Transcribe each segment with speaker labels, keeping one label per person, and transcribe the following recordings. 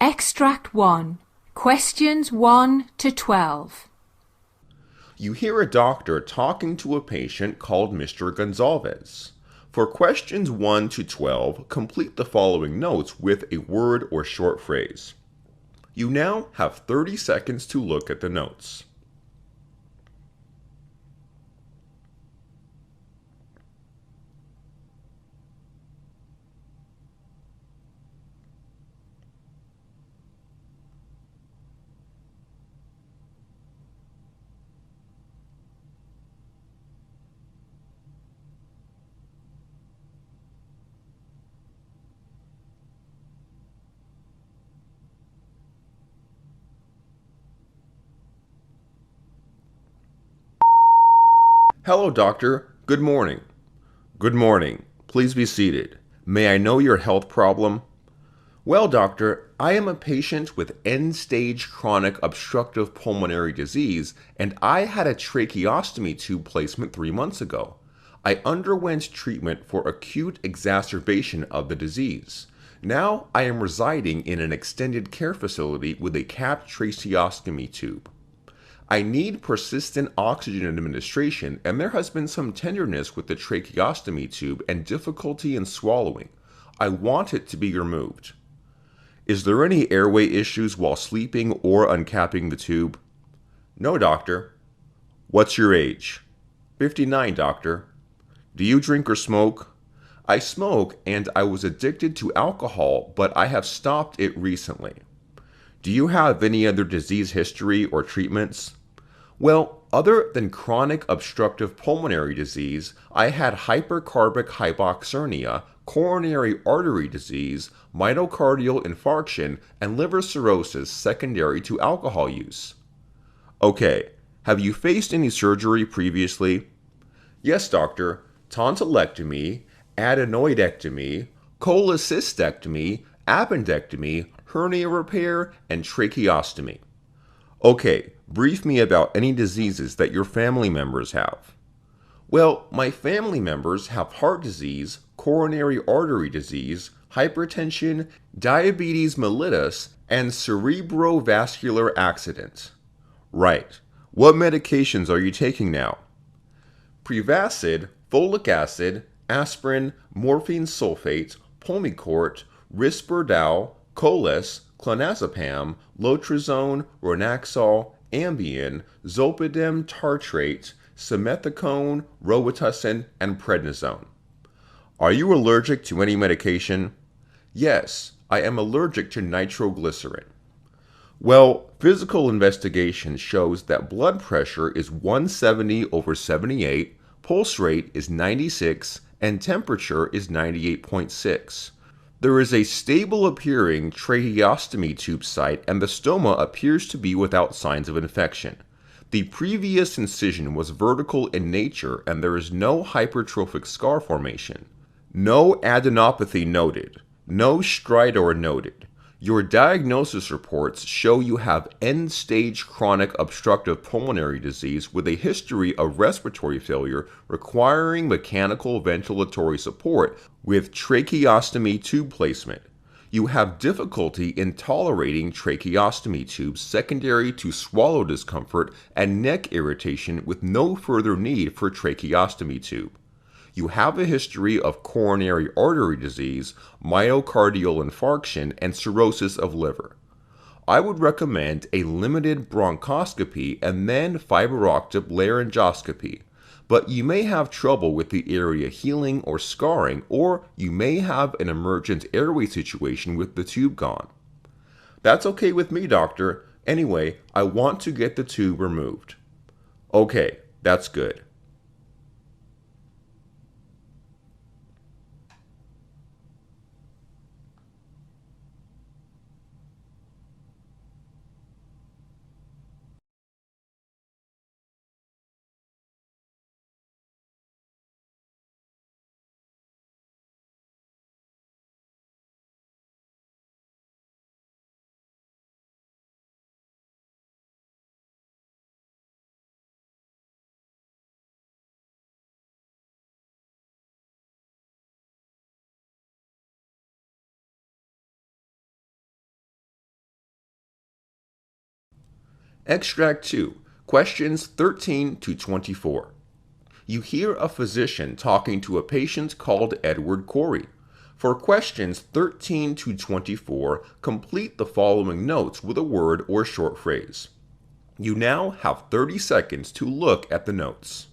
Speaker 1: Extract 1. Questions 1 to 12.
Speaker 2: You hear a doctor talking to a patient called Mr. Gonzalez. For questions 1 to 12, complete the following notes with a word or short phrase. You now have 30 seconds to look at the notes. Hello, doctor. Good morning. Good morning. Please be seated. May I know your health problem? Well, doctor, I am a patient with end-stage chronic obstructive pulmonary disease, and I had a tracheostomy tube placement 3 months ago. I underwent treatment for acute exacerbation of the disease. Now I am residing in an extended care facility with a capped tracheostomy tube. I need persistent oxygen administration, and there has been some tenderness with the tracheostomy tube and difficulty in swallowing. I want it to be removed. Is there any airway issues while sleeping or uncapping the tube? No, doctor. What's your age? 59, doctor. Do you drink or smoke? I smoke and I was addicted to alcohol, but I have stopped it recently. Do you have any other disease history or treatments? Well, other than chronic obstructive pulmonary disease, I had hypercarbic hypoxemia, coronary artery disease, myocardial infarction, and liver cirrhosis secondary to alcohol use. Okay, have you faced any surgery previously? Yes, doctor. Tonsillectomy, adenoidectomy, cholecystectomy, appendectomy, hernia repair, and tracheostomy. Okay, brief me about any diseases that your family members have. Well, my family members have heart disease, coronary artery disease, hypertension, diabetes mellitus, and cerebrovascular accident. Right. What medications are you taking now? Prevacid, folic acid, aspirin, morphine sulfate, Pulmicort, Risperdal, Coles, clonazepam, Lotrazone, Ronaxol, Ambien, Zolpidem tartrate, Simethicone, Robitussin, and Prednisone. Are you allergic to any medication? Yes, I am allergic to nitroglycerin. Well, physical investigation shows that blood pressure is 170 over 78, pulse rate is 96, and temperature is 98.6. There is a stable appearing tracheostomy tube site, and the stoma appears to be without signs of infection. The previous incision was vertical in nature, and there is no hypertrophic scar formation. No adenopathy noted. No stridor noted. Your diagnosis reports show you have end-stage chronic obstructive pulmonary disease with a history of respiratory failure requiring mechanical ventilatory support with tracheostomy tube placement. You have difficulty in tolerating tracheostomy tubes secondary to swallow discomfort and neck irritation with no further need for tracheostomy tube. You have a history of coronary artery disease, myocardial infarction, and cirrhosis of liver. I would recommend a limited bronchoscopy and then fiberoptic laryngoscopy, but you may have trouble with the area healing or scarring, or you may have an emergent airway situation with the tube gone. That's okay with me, doctor. Anyway, I want to get the tube removed. Okay, that's good. Extract 2, questions 13 to 24. You hear a physician talking to a patient called Edward Corey. For questions 13 to 24, complete the following notes with a word or short phrase. You now have 30 seconds to look at the notes.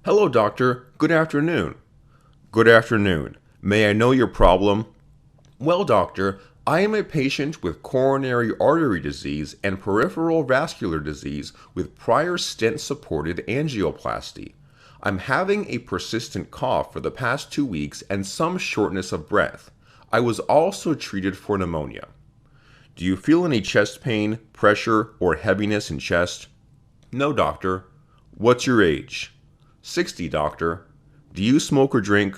Speaker 2: Hello, doctor. Good afternoon. Good afternoon. May I know your problem? Well, doctor, I am a patient with coronary artery disease and peripheral vascular disease with prior stent-supported angioplasty. I'm having a persistent cough for the past 2 weeks and some shortness of breath. I was also treated for pneumonia. Do you feel any chest pain, pressure, or heaviness in chest? No, doctor. What's your age? 60, doctor. Do you smoke or drink?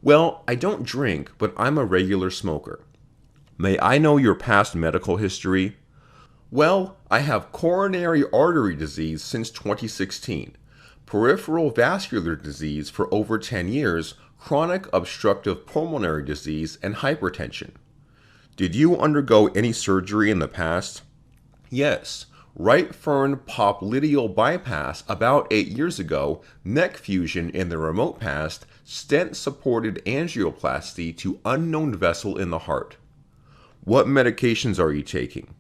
Speaker 2: Well, I don't drink, but I'm a regular smoker. May I know your past medical history? Well, I have coronary artery disease since 2016, peripheral vascular disease for over 10 years, chronic obstructive pulmonary disease, and hypertension. Did you undergo any surgery in the past? Yes. Right fern popliteal bypass about 8 years ago, neck fusion in the remote past, stent-supported angioplasty to unknown vessel in the heart. What medications are you taking?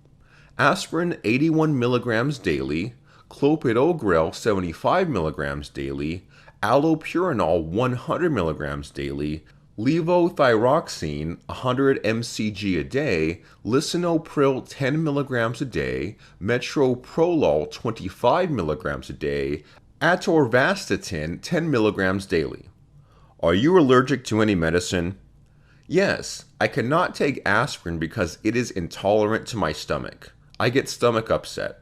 Speaker 2: Aspirin 81 milligrams daily, clopidogrel 75 milligrams daily, allopurinol 100 milligrams daily, levothyroxine 100 mcg a day, lisinopril 10 milligrams a day, metoprolol 25 milligrams a day, atorvastatin 10 milligrams daily. Are you allergic to any medicine? Yes, I cannot take aspirin because it is intolerant to my stomach. I get stomach upset.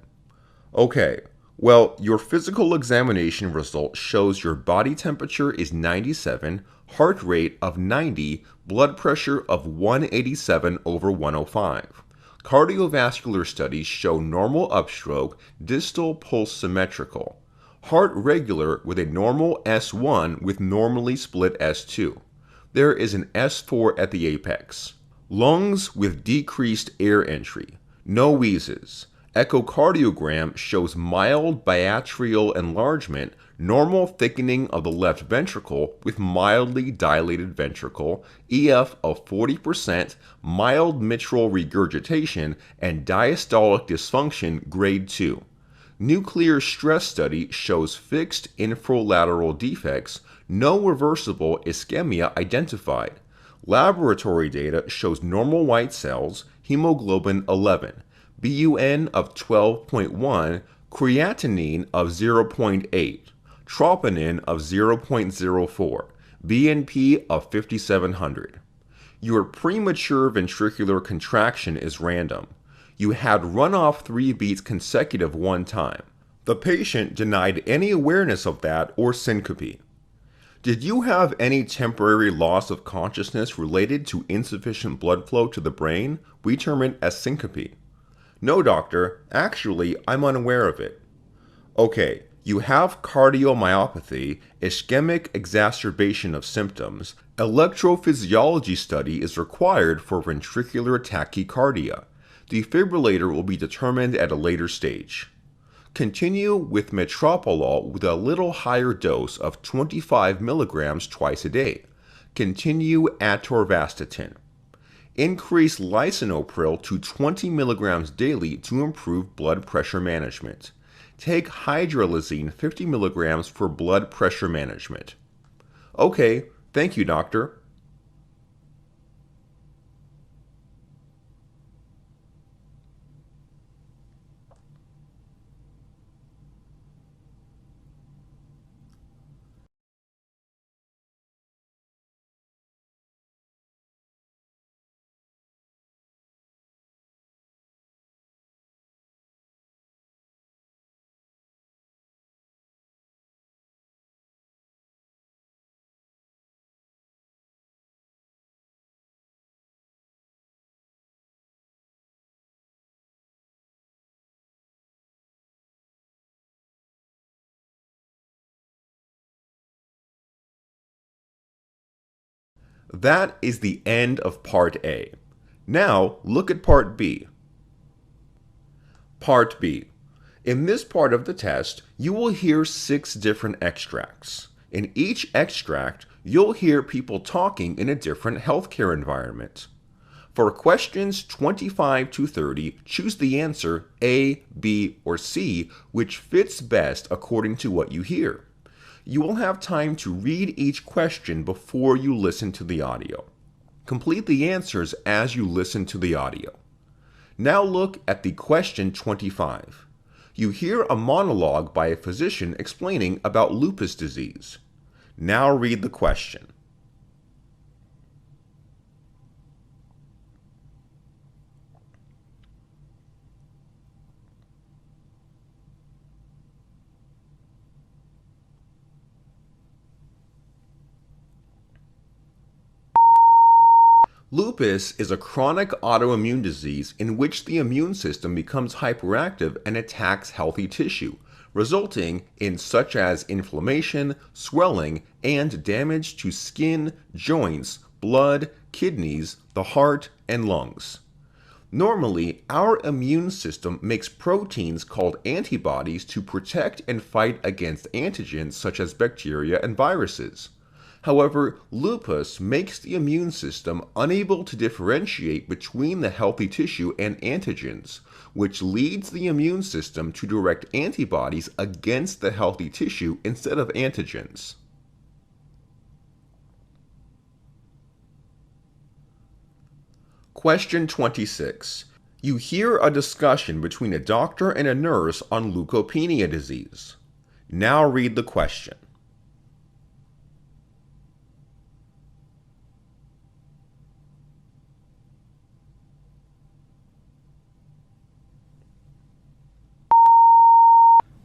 Speaker 2: Okay, well, your physical examination result shows your body temperature is 97, heart rate of 90, blood pressure of 187 over 105. Cardiovascular studies show normal upstroke, distal pulse symmetrical. Heart regular with a normal S1 with normally split S2. There is an S4 at the apex. Lungs with decreased air entry. No wheezes. Echocardiogram shows mild biatrial enlargement, normal thickening of the left ventricle with mildly dilated ventricle, EF of 40%, mild mitral regurgitation, and diastolic dysfunction grade 2. Nuclear stress study shows fixed infralateral defects, no reversible ischemia identified. Laboratory data shows normal white cells, hemoglobin 11, BUN of 12.1, creatinine of 0.8, troponin of 0.04, BNP of 5700. Your premature ventricular contraction is random. You had runoff 3 beats consecutive one time. The patient denied any awareness of that or syncope. Did you have any temporary loss of consciousness related to insufficient blood flow to the brain? We term it as syncope. No, doctor. Actually, I'm unaware of it. Okay, you have cardiomyopathy, ischemic exacerbation of symptoms. Electrophysiology study is required for ventricular tachycardia. Defibrillator will be determined at a later stage. Continue with metoprolol with a little higher dose of 25 milligrams twice a day. Continue atorvastatin. Increase lisinopril to 20 milligrams daily to improve blood pressure management. Take hydralazine 50 milligrams for blood pressure management. Okay, thank you, doctor. That is the end of Part A. Now look at Part B. Part B. In this part of the test, you will hear 6 different extracts. In each extract, you'll hear people talking in a different healthcare environment. For questions 25 to 30, choose the answer A, B, or C, which fits best according to what you hear. You will have time to read each question before you listen to the audio. Complete the answers as you listen to the audio. Now look at the question 25. You hear a monologue by a physician explaining about lupus disease. Now read the question. Lupus is a chronic autoimmune disease in which the immune system becomes hyperactive and attacks healthy tissue, resulting in such as inflammation, swelling, and damage to skin, joints, blood, kidneys, the heart, and lungs. Normally, our immune system makes proteins called antibodies to protect and fight against antigens such as bacteria and viruses. However, lupus makes the immune system unable to differentiate between the healthy tissue and antigens, which leads the immune system to direct antibodies against the healthy tissue instead of antigens. Question 26. You hear a discussion between a doctor and a nurse on leukopenia disease. Now read the question.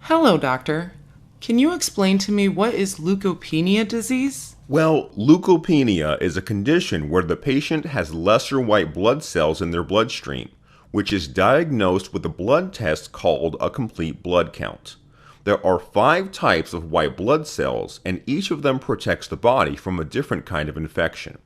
Speaker 3: Hello, doctor. Can you explain to me what is leukopenia disease?
Speaker 2: Well, leukopenia is a condition where the patient has lesser white blood cells in their bloodstream, which is diagnosed with a blood test called a complete blood count. There are 5 types of white blood cells, and each of them protects the body from a different kind of infection.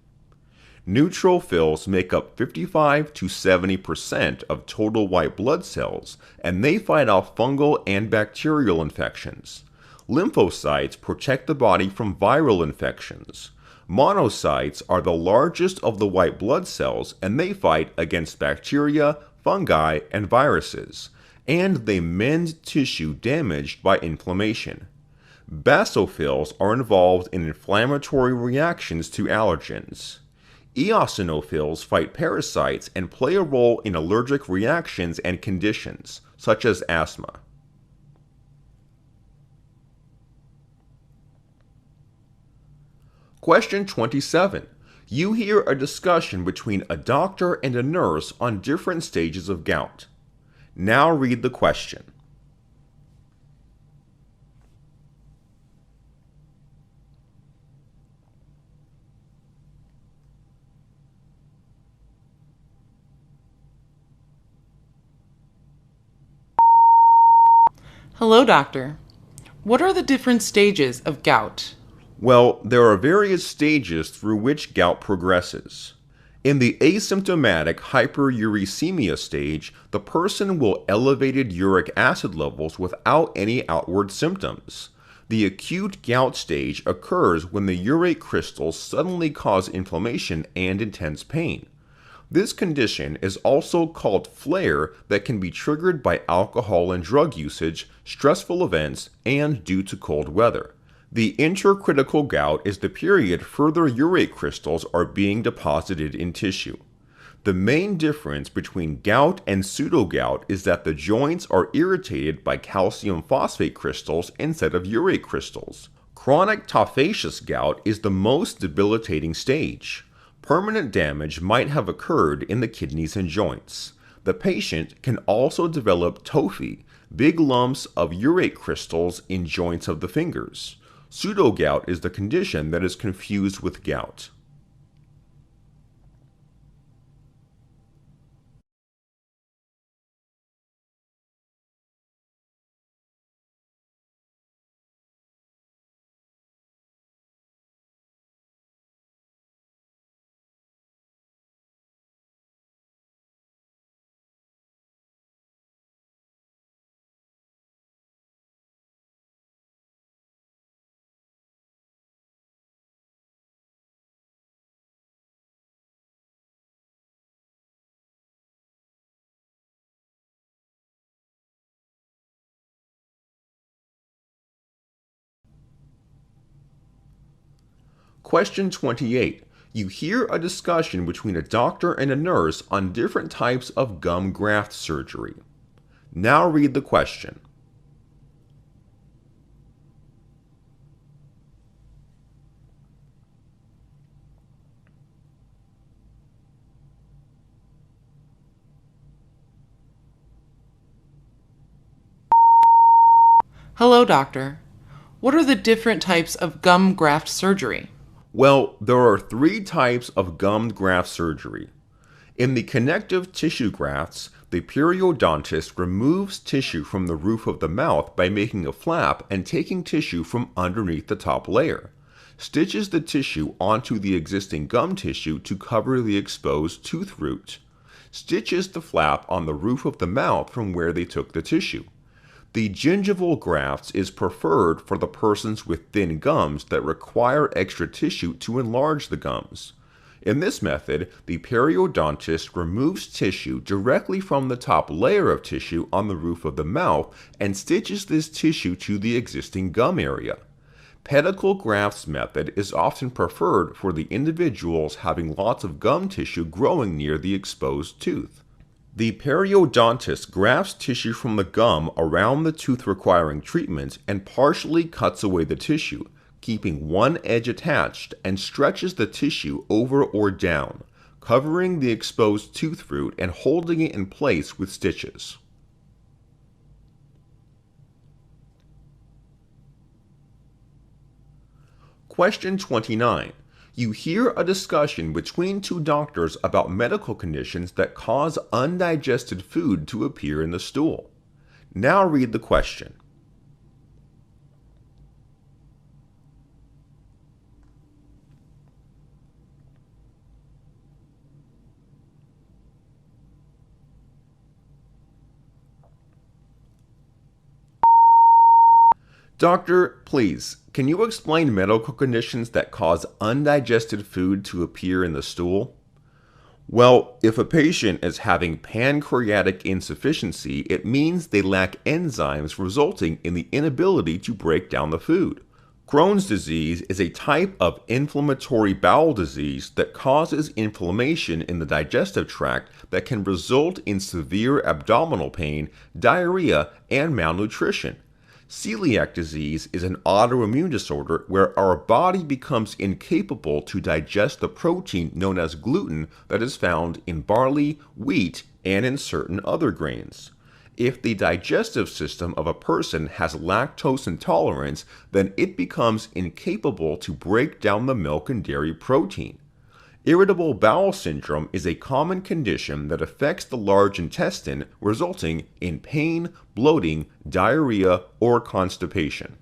Speaker 2: Neutrophils make up 55 to 70% of total white blood cells, and they fight off fungal and bacterial infections. Lymphocytes protect the body from viral infections. Monocytes are the largest of the white blood cells, and they fight against bacteria, fungi, and viruses. And they mend tissue damaged by inflammation. Basophils are involved in inflammatory reactions to allergens. Eosinophils fight parasites and play a role in allergic reactions and conditions, such as asthma. Question 27. You hear a discussion between a doctor and a nurse on different stages of gout. Now read the question.
Speaker 3: Hello, doctor. What are the different stages of gout?
Speaker 2: Well, there are various stages through which gout progresses. In the asymptomatic hyperuricemia stage, the person will elevated uric acid levels without any outward symptoms. The acute gout stage occurs when the urate crystals suddenly cause inflammation and intense pain. This condition is also called flare that can be triggered by alcohol and drug usage, stressful events, and due to cold weather. The intercritical gout is the period further urate crystals are being deposited in tissue. The main difference between gout and pseudogout is that the joints are irritated by calcium phosphate crystals instead of urate crystals. Chronic tophaceous gout is the most debilitating stage. Permanent damage might have occurred in the kidneys and joints. The patient can also develop tophi, big lumps of urate crystals in joints of the fingers. Pseudogout is the condition that is confused with gout. Question 28. You hear a discussion between a doctor and a nurse on different types of gum graft surgery. Now read the question.
Speaker 3: Hello, doctor. What are the different types of gum graft surgery?
Speaker 2: Well, there are three types of gum graft surgery. In the connective tissue grafts, the periodontist removes tissue from the roof of the mouth by making a flap and taking tissue from underneath the top layer, stitches the tissue onto the existing gum tissue to cover the exposed tooth root, stitches the flap on the roof of the mouth from where they took the tissue. The gingival grafts is preferred for the persons with thin gums that require extra tissue to enlarge the gums. In this method, the periodontist removes tissue directly from the top layer of tissue on the roof of the mouth and stitches this tissue to the existing gum area. Pedicle grafts method is often preferred for the individuals having lots of gum tissue growing near the exposed tooth. The periodontist grafts tissue from the gum around the tooth requiring treatment and partially cuts away the tissue, keeping one edge attached, and stretches the tissue over or down, covering the exposed tooth root and holding it in place with stitches. Question 29. You hear a discussion between two doctors about medical conditions that cause undigested food to appear in the stool. Now read the question. Doctor, please, can you explain medical conditions that cause undigested food to appear in the stool? Well, if a patient is having pancreatic insufficiency, it means they lack enzymes resulting in the inability to break down the food. Crohn's disease is a type of inflammatory bowel disease that causes inflammation in the digestive tract that can result in severe abdominal pain, diarrhea, and malnutrition. Celiac disease is an autoimmune disorder where our body becomes incapable to digest the protein known as gluten that is found in barley, wheat, and in certain other grains. If the digestive system of a person has lactose intolerance, then it becomes incapable to break down the milk and dairy protein. Irritable bowel syndrome is a common condition that affects the large intestine, resulting in pain, bloating, diarrhea, or constipation.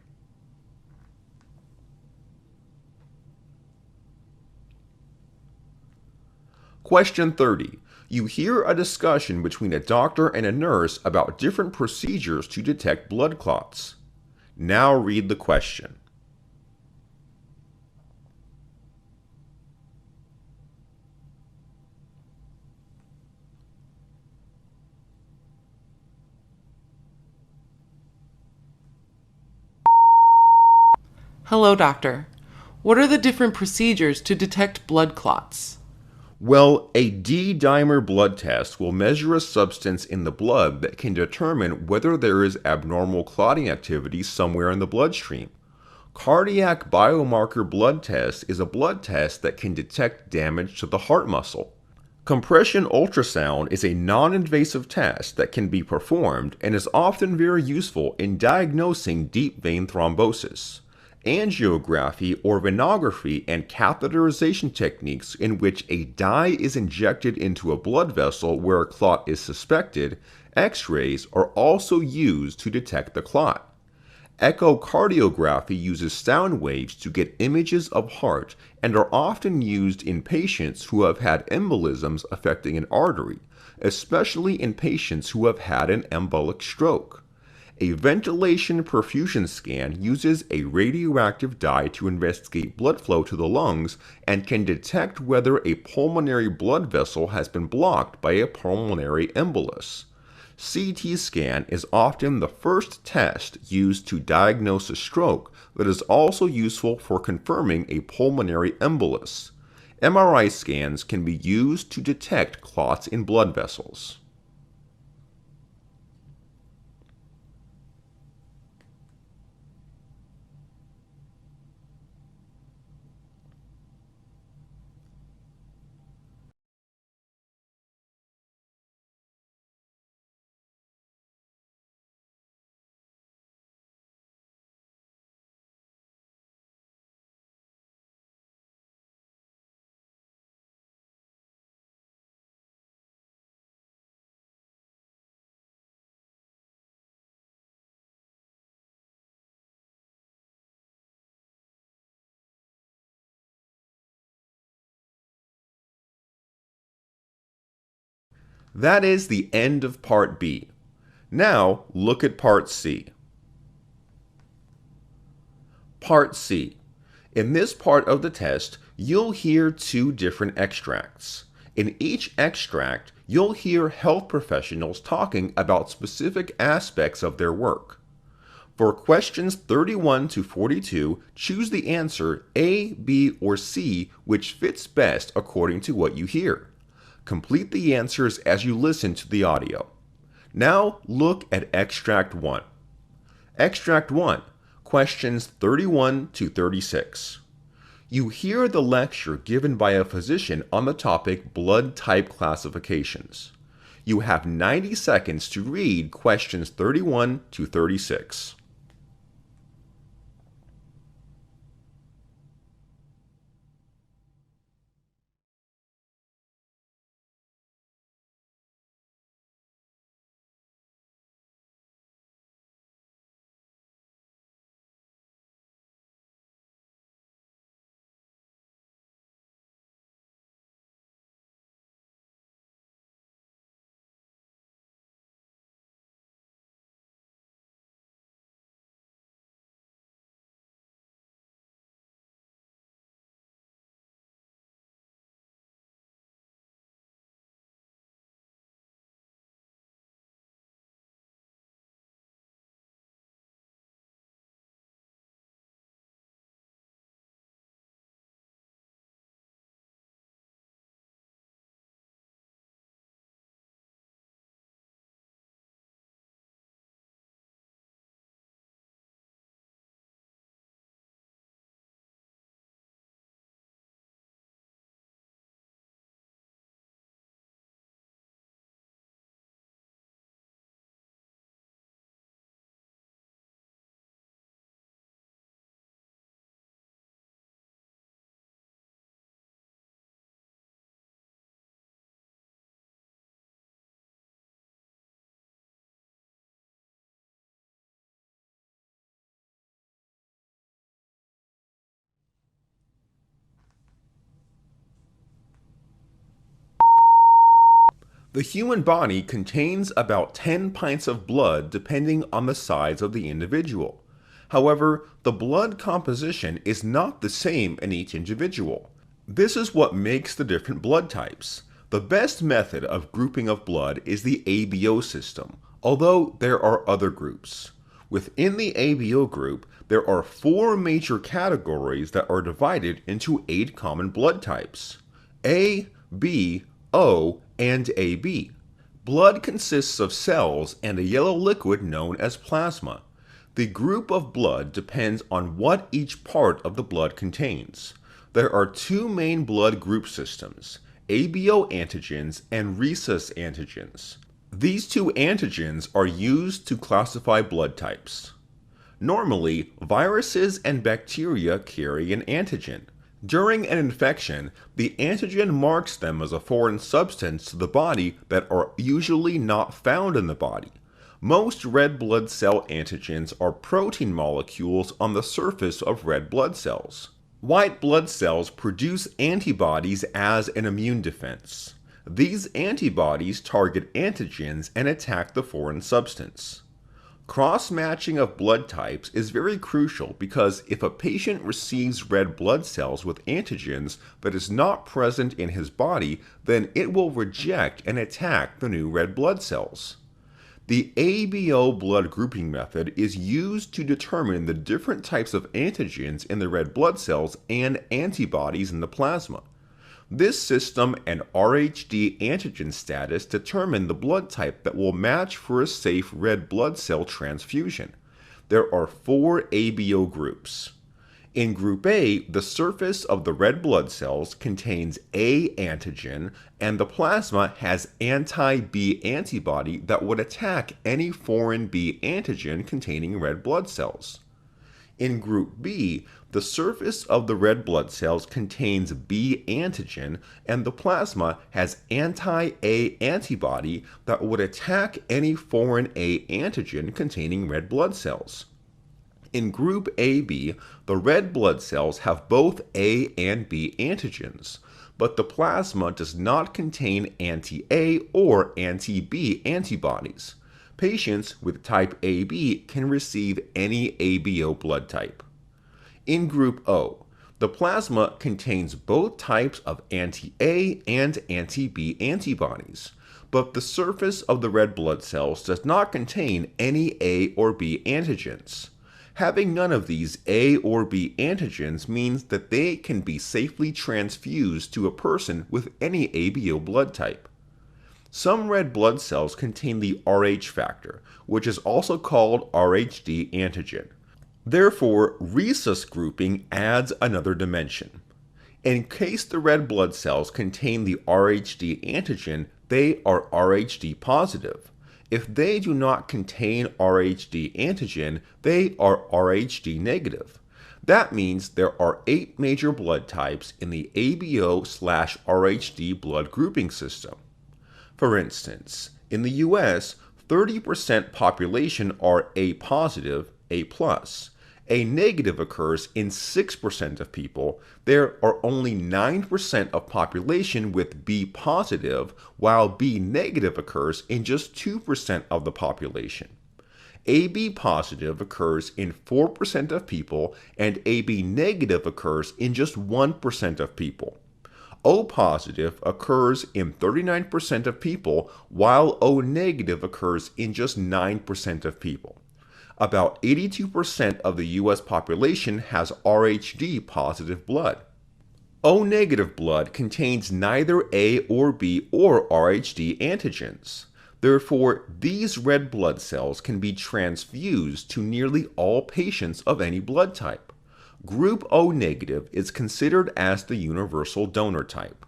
Speaker 2: Question 30. You hear a discussion between a doctor and a nurse about different procedures to detect blood clots. Now read the question.
Speaker 3: Hello, doctor. What are the different procedures to detect blood clots?
Speaker 2: Well, a D-dimer blood test will measure a substance in the blood that can determine whether there is abnormal clotting activity somewhere in the bloodstream. Cardiac biomarker blood test is a blood test that can detect damage to the heart muscle. Compression ultrasound is a non-invasive test that can be performed and is often very useful in diagnosing deep vein thrombosis. Angiography or venography and catheterization techniques in which a dye is injected into a blood vessel where a clot is suspected, X-rays are also used to detect the clot. Echocardiography uses sound waves to get images of heart and are often used in patients who have had embolisms affecting an artery, especially in patients who have had an embolic stroke. A ventilation perfusion scan uses a radioactive dye to investigate blood flow to the lungs and can detect whether a pulmonary blood vessel has been blocked by a pulmonary embolus. CT scan is often the first test used to diagnose a stroke that is also useful for confirming a pulmonary embolus. MRI scans can be used to detect clots in blood vessels. That is the end of Part B. Now look at Part C. Part C. In this part of the test, you'll hear two different extracts. In each extract, you'll hear health professionals talking about specific aspects of their work. For questions 31 to 42, choose the answer A, B, or C which fits best according to what you hear. Complete the answers as you listen to the audio. Now look at Extract 1. Extract 1, questions 31 to 36. You hear the lecture given by a physician on the topic blood type classifications. You have 90 seconds to read questions 31 to 36. The human body contains about 10 pints of blood depending on the size of the individual. However, the blood composition is not the same in each individual. This is what makes the different blood types. The best method of grouping of blood is the ABO system, although there are other groups. Within the ABO group, there are 4 major categories that are divided into 8 common blood types: A, B, O, and AB. Blood consists of cells and a yellow liquid known as plasma. The group of blood depends on what each part of the blood contains. There are 2 main blood group systems: ABO antigens and rhesus antigens. These 2 antigens are used to classify blood types. Normally, viruses and bacteria carry an antigen. During an infection, the antigen marks them as a foreign substance to the body that are usually not found in the body. Most red blood cell antigens are protein molecules on the surface of red blood cells. White blood cells produce antibodies as an immune defense. These antibodies target antigens and attack the foreign substance. Cross-matching of blood types is very crucial because if a patient receives red blood cells with antigens that is not present in his body, then it will reject and attack the new red blood cells. The ABO blood grouping method is used to determine the different types of antigens in the red blood cells and antibodies in the plasma. This system and RHD antigen status determine the blood type that will match for a safe red blood cell transfusion. There are 4 ABO groups. In Group A, the surface of the red blood cells contains A antigen, and the plasma has anti-B antibody that would attack any foreign B antigen containing red blood cells. In Group B, the surface of the red blood cells contains B antigen, and the plasma has anti-A antibody that would attack any foreign A antigen containing red blood cells. In Group AB, the red blood cells have both A and B antigens, but the plasma does not contain anti-A or anti-B antibodies. Patients with type AB can receive any ABO blood type. In Group O, the plasma contains both types of anti-A and anti-B antibodies, but the surface of the red blood cells does not contain any A or B antigens. Having none of these A or B antigens means that they can be safely transfused to a person with any ABO blood type. Some red blood cells contain the Rh factor, which is also called RHD antigen. Therefore, rhesus grouping adds another dimension. In case the red blood cells contain the RHD antigen, they are RHD positive. If they do not contain RHD antigen, they are RHD negative. That means there are 8 major blood types in the ABO/RHD blood grouping system. For instance, in the US, 30% population are A positive, A plus. A negative occurs in 6% of people. There are only 9% of population with B positive, while B negative occurs in just 2% of the population. AB positive occurs in 4% of people, and AB negative occurs in just 1% of people. O positive occurs in 39% of people, while O negative occurs in just 9% of people. About 82% of the US population has RHD positive blood. O negative blood contains neither A or B or RHD antigens. Therefore, these red blood cells can be transfused to nearly all patients of any blood type. Group O negative is considered as the universal donor type.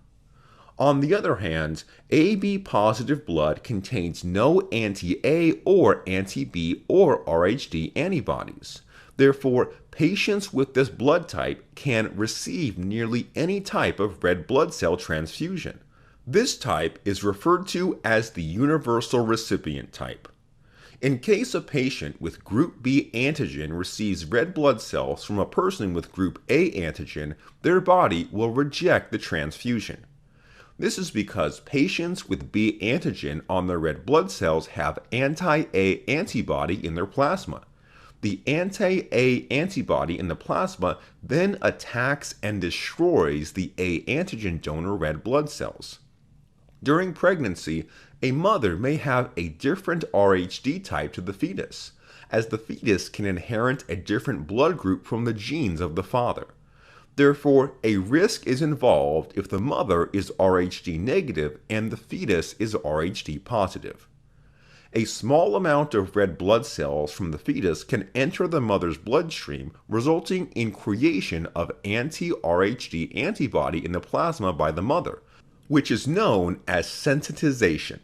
Speaker 2: On the other hand, AB positive blood contains no anti-A or anti-B or RHD antibodies. Therefore, patients with this blood type can receive nearly any type of red blood cell transfusion. This type is referred to as the universal recipient type. In case a patient with Group B antigen receives red blood cells from a person with Group A antigen, their body will reject the transfusion. This is because patients with B antigen on their red blood cells have anti-A antibody in their plasma. The anti-A antibody in the plasma then attacks and destroys the A antigen donor red blood cells. During pregnancy, a mother may have a different RHD type to the fetus, as the fetus can inherit a different blood group from the genes of the father. Therefore, a risk is involved if the mother is RHD negative and the fetus is RHD positive. A small amount of red blood cells from the fetus can enter the mother's bloodstream, resulting in creation of anti-RHD antibody in the plasma by the mother, which is known as sensitization.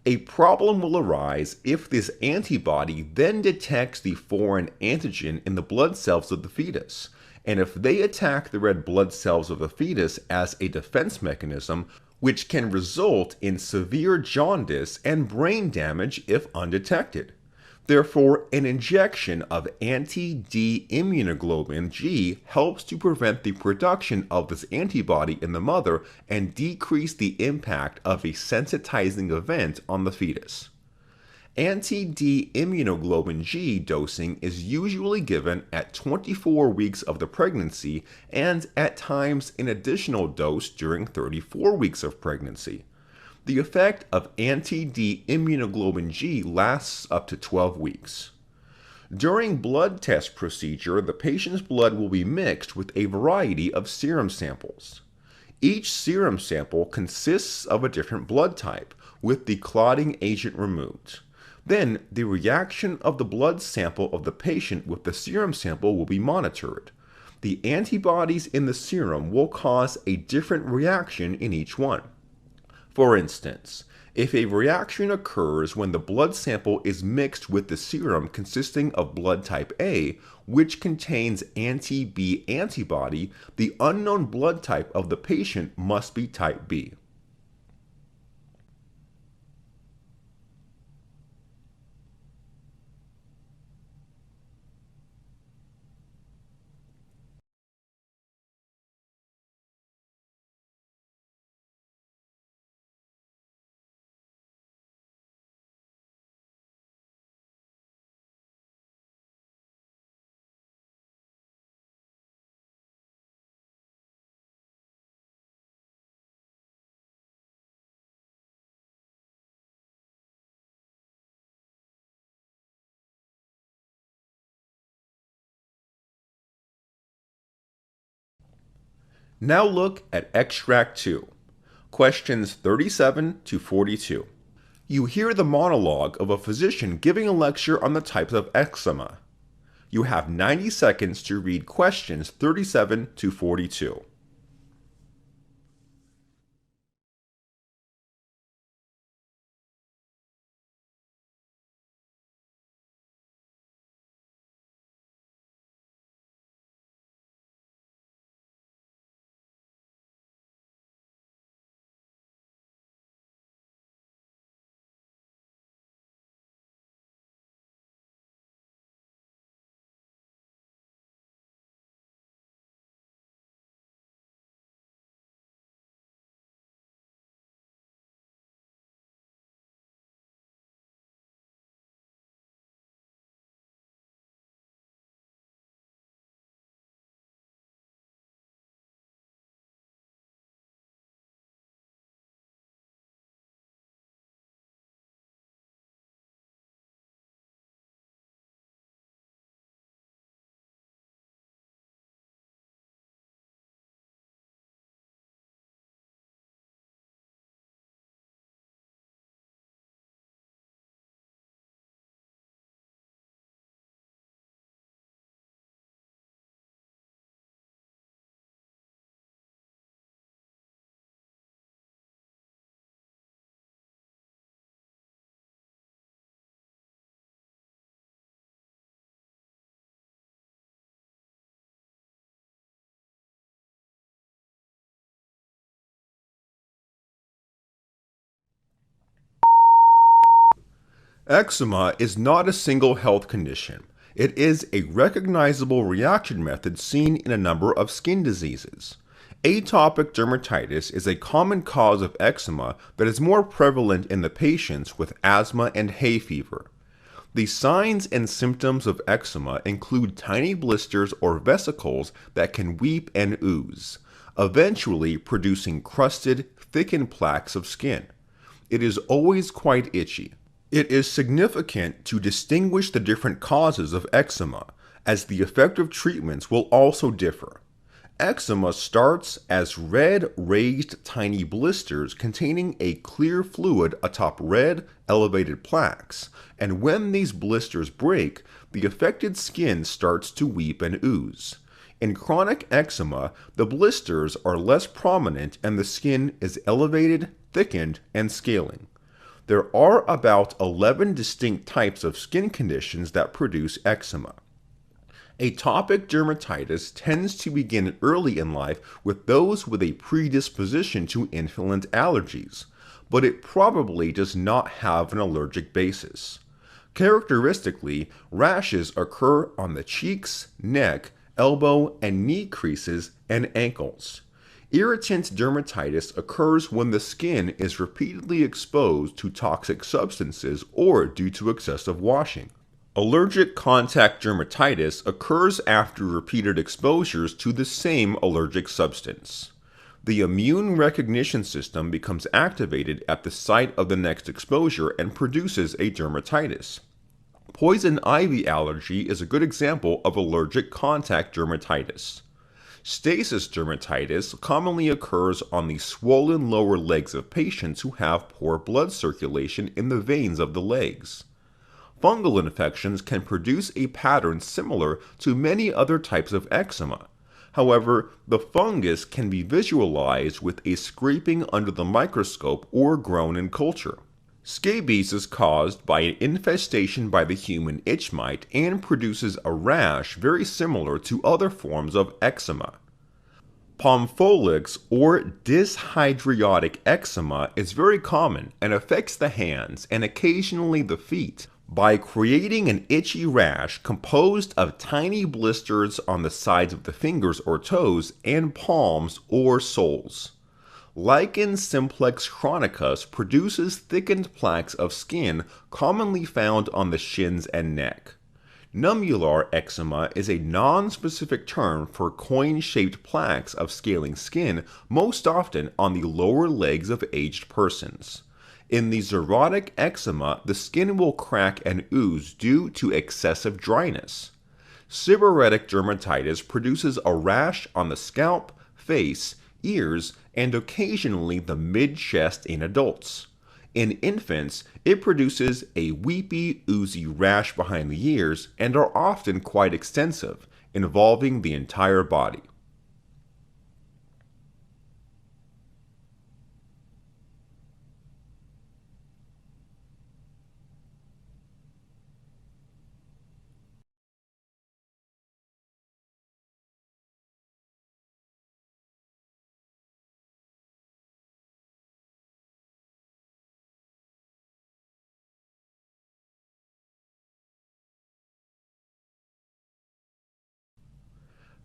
Speaker 2: A problem will arise if this antibody then detects the foreign antigen in the blood cells of the fetus, and if they attack the red blood cells of the fetus as a defense mechanism, which can result in severe jaundice and brain damage if undetected. Therefore, an injection of anti-D immunoglobulin G helps to prevent the production of this antibody in the mother and decrease the impact of a sensitizing event on the fetus. Anti-D immunoglobulin G dosing is usually given at 24 weeks of the pregnancy and at times an additional dose during 34 weeks of pregnancy. The effect of anti-D immunoglobulin G lasts up to 12 weeks. During blood test procedure, the patient's blood will be mixed with a variety of serum samples. Each serum sample consists of a different blood type, with the clotting agent removed. Then, the reaction of the blood sample of the patient with the serum sample will be monitored. The antibodies in the serum will cause a different reaction in each one. For instance, if a reaction occurs when the blood sample is mixed with the serum consisting of blood type A, which contains anti-B antibody, the unknown blood type of the patient must be type B. Now look at Extract 2, questions 37 to 42. You hear the monologue of a physician giving a lecture on the types of eczema. You have 90 seconds to read questions 37 to 42. Eczema is not a single health condition. It is a recognizable reaction method seen in a number of skin diseases. Atopic dermatitis is a common cause of eczema that is more prevalent in the patients with asthma and hay fever. The signs and symptoms of eczema include tiny blisters or vesicles that can weep and ooze, eventually producing crusted, thickened plaques of skin. It is always quite itchy. It is significant to distinguish the different causes of eczema, as the effective treatments will also differ. Eczema starts as red, raised tiny blisters containing a clear fluid atop red, elevated plaques, and when these blisters break, the affected skin starts to weep and ooze. In chronic eczema, the blisters are less prominent and the skin is elevated, thickened, and scaling. There are about 11 distinct types of skin conditions that produce eczema. Atopic dermatitis tends to begin early in life with those with a predisposition to inhalant allergies, but it probably does not have an allergic basis. Characteristically, rashes occur on the cheeks, neck, elbow, and knee creases, and ankles. Irritant dermatitis occurs when the skin is repeatedly exposed to toxic substances or due to excessive washing. Allergic contact dermatitis occurs after repeated exposures to the same allergic substance. The immune recognition system becomes activated at the site of the next exposure and produces a dermatitis. Poison ivy allergy is a good example of allergic contact dermatitis. Stasis dermatitis commonly occurs on the swollen lower legs of patients who have poor blood circulation in the veins of the legs. Fungal infections can produce a pattern similar to many other types of eczema. However, the fungus can be visualized with a scraping under the microscope or grown in culture. Scabies is caused by an infestation by the human itch mite and produces a rash very similar to other forms of eczema. Pompholyx or dyshydrotic eczema is very common and affects the hands and occasionally the feet by creating an itchy rash composed of tiny blisters on the sides of the fingers or toes and palms or soles. Lichen simplex chronicus produces thickened plaques of skin commonly found on the shins and neck. Nummular eczema is a non-specific term for coin-shaped plaques of scaling skin, most often on the lower legs of aged persons. In the xerotic eczema, the skin will crack and ooze due to excessive dryness. Seborrheic dermatitis produces a rash on the scalp, face, ears, and occasionally the mid-chest in adults. In infants, it produces a weepy, oozy rash behind the ears and are often quite extensive, involving the entire body.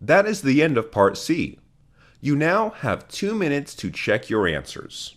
Speaker 2: That is the end of Part C. You now have 2 minutes to check your answers.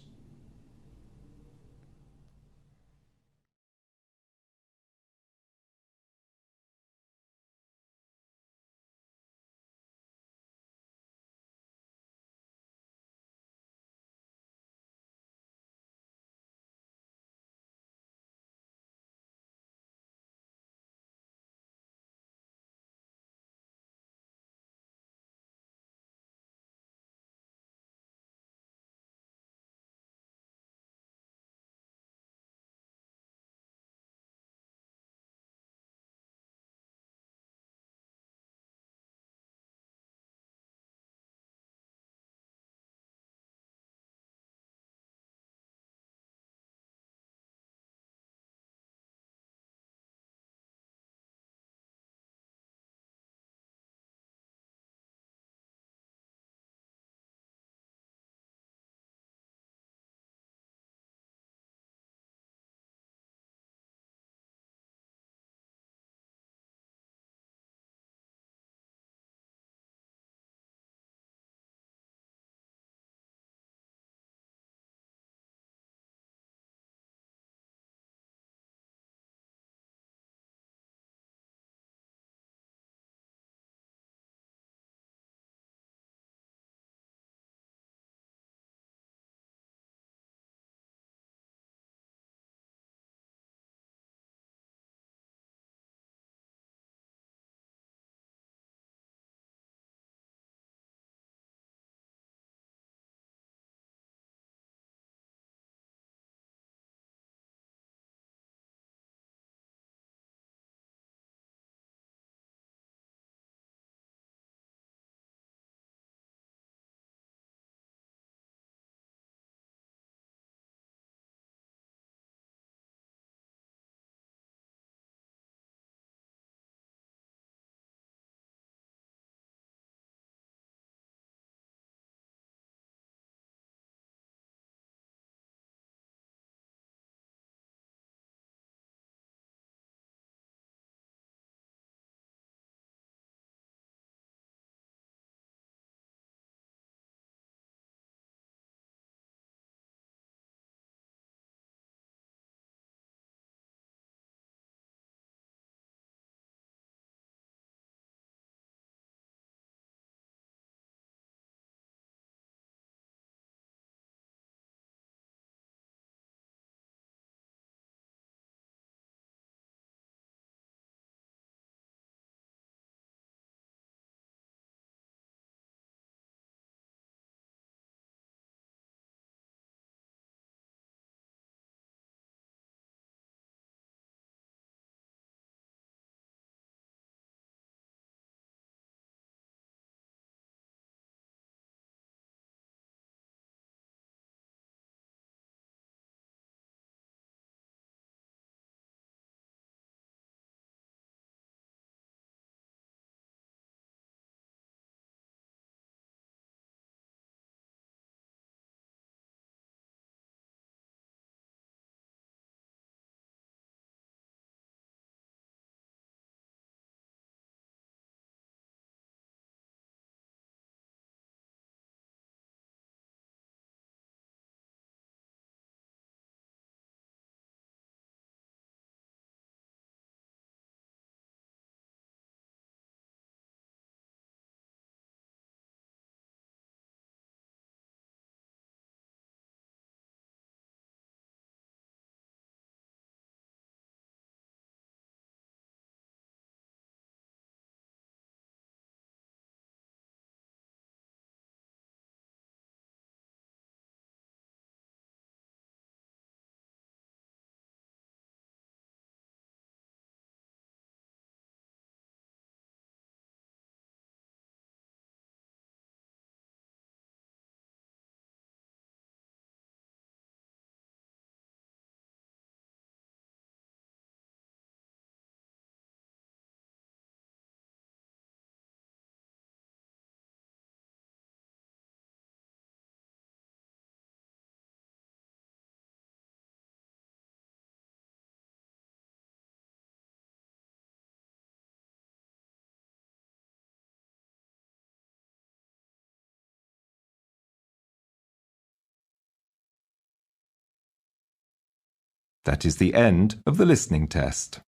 Speaker 4: That is the end of the listening test.